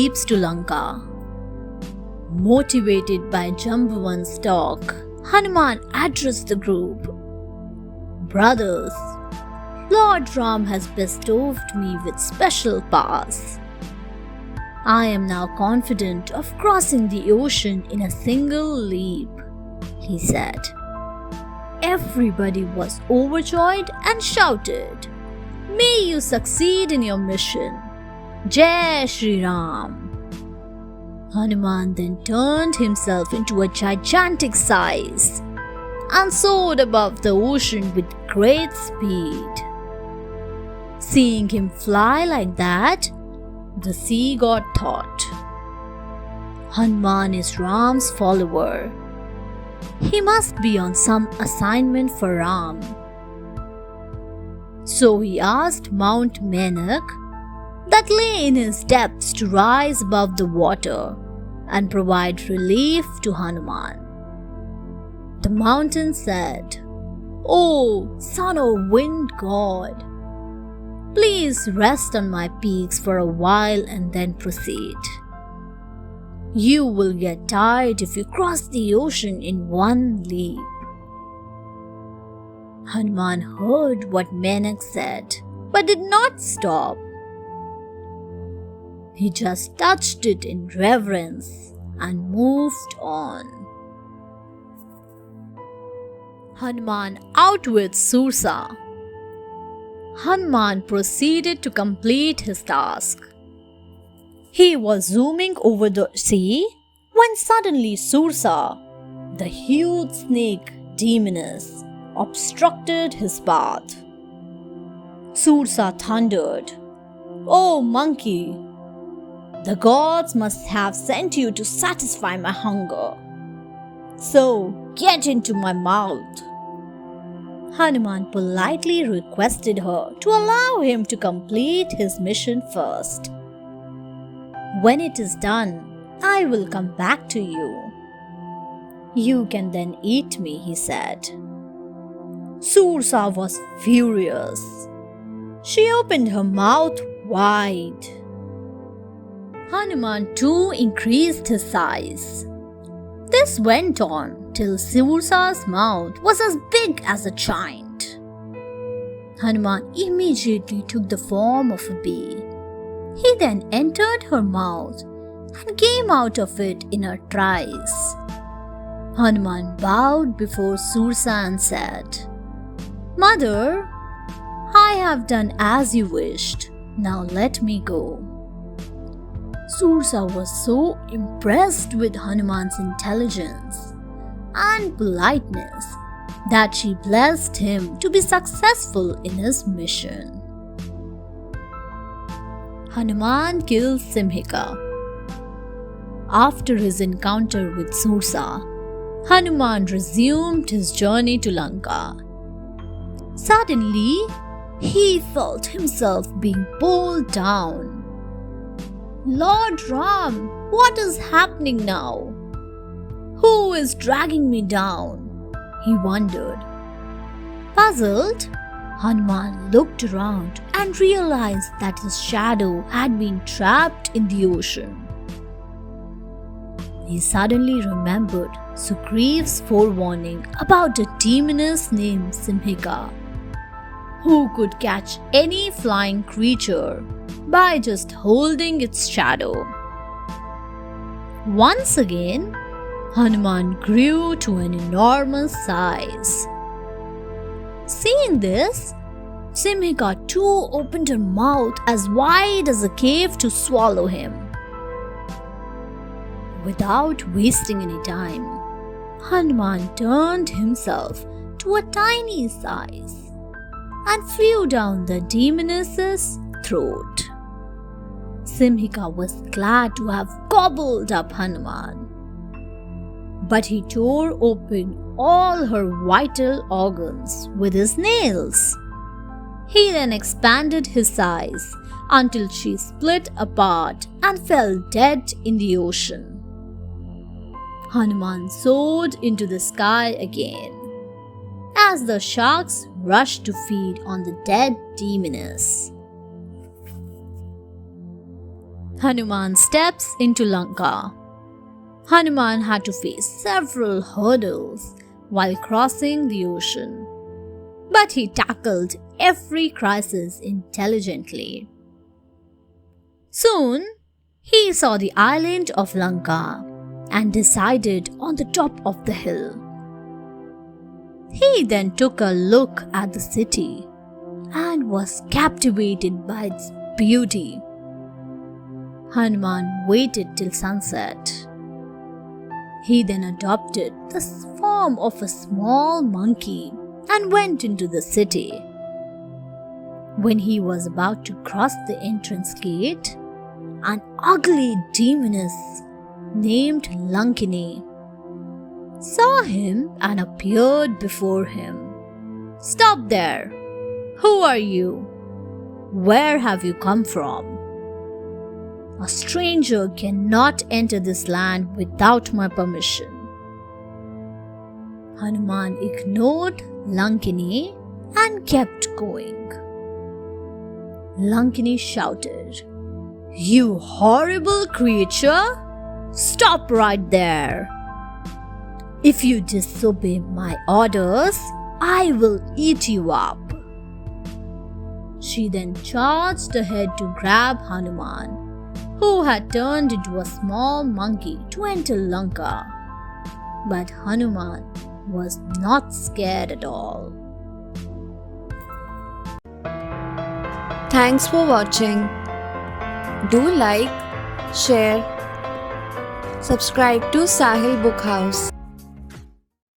leaps to Lanka. Motivated by Jambuvan's talk, Hanuman addressed the group. Brothers, Lord Ram has bestowed me with special powers. I am now confident of crossing the ocean in a single leap, he said. Everybody was overjoyed and shouted, "May you succeed in your mission! Jai Shri Ram!" Hanuman then turned himself into a gigantic size and soared above the ocean with great speed. Seeing him fly like that, the sea god thought, Hanuman is Ram's follower. He must be on some assignment for Ram. So he asked Mount Menak that lay in his depths to rise above the water and provide relief to Hanuman. The mountain said, "O son of wind god, please rest on my peaks for a while and then proceed. You will get tired if you cross the ocean in one leap." Hanuman heard what Menak said, but did not stop. He just touched it in reverence and moved on. Hanuman outwits Sursa. Hanuman proceeded to complete his task. He was zooming over the sea when suddenly Sursa, the huge snake demoness, obstructed his path. Sursa thundered, "Oh monkey, the gods must have sent you to satisfy my hunger. So get into my mouth." Hanuman politely requested her to allow him to complete his mission first. "When it is done, I will come back to you. You can then eat me," he said. Sursa was furious. She opened her mouth wide. Hanuman too increased his size. This went on till Sursa's mouth was as big as a giant. Hanuman immediately took the form of a bee. He then entered her mouth and came out of it in a trice. Hanuman bowed before Sursa and said, "Mother, I have done as you wished. Now let me go." Sursa was so impressed with Hanuman's intelligence and politeness that she blessed him to be successful in his mission. Hanuman kills Simhika. After his encounter with Sursa, Hanuman resumed his journey to Lanka. Suddenly, he felt himself being pulled down. "Lord Ram, what is happening now? Who is dragging me down?" he wondered. Puzzled, Hanuman looked around and realized that his shadow had been trapped in the ocean. He suddenly remembered Sugriva's forewarning about a demoness named Simhika, who could catch any flying creature by just holding its shadow. Once again, Hanuman grew to an enormous size. Seeing this, Simhika too opened her mouth as wide as a cave to swallow him. Without wasting any time, Hanuman turned himself to a tiny size and flew down the demoness's throat. Simhika was glad to have gobbled up Hanuman, but he tore open all her vital organs with his nails. He then expanded his size until she split apart and fell dead in the ocean. Hanuman soared into the sky again as the sharks rushed to feed on the dead demoness. Hanuman steps into Lanka. Hanuman had to face several hurdles while crossing the ocean, but he tackled every crisis intelligently. Soon, he saw the island of Lanka and decided on the top of the hill. He then took a look at the city and was captivated by its beauty. Hanuman waited till sunset. He then adopted the form of a small monkey and went into the city. When he was about to cross the entrance gate, an ugly demoness named Lankini saw him and appeared before him. "Stop there! Who are you? Where have you come from? A stranger cannot enter this land without my permission." Hanuman ignored Lankini and kept going. Lankini shouted, "You horrible creature! Stop right there! If you disobey my orders, I will eat you up." She then charged ahead to grab Hanuman, who had turned into a small monkey to enter Lanka. But Hanuman was not scared at all. Thanks for watching. Do like, share, subscribe to Sahil Book House.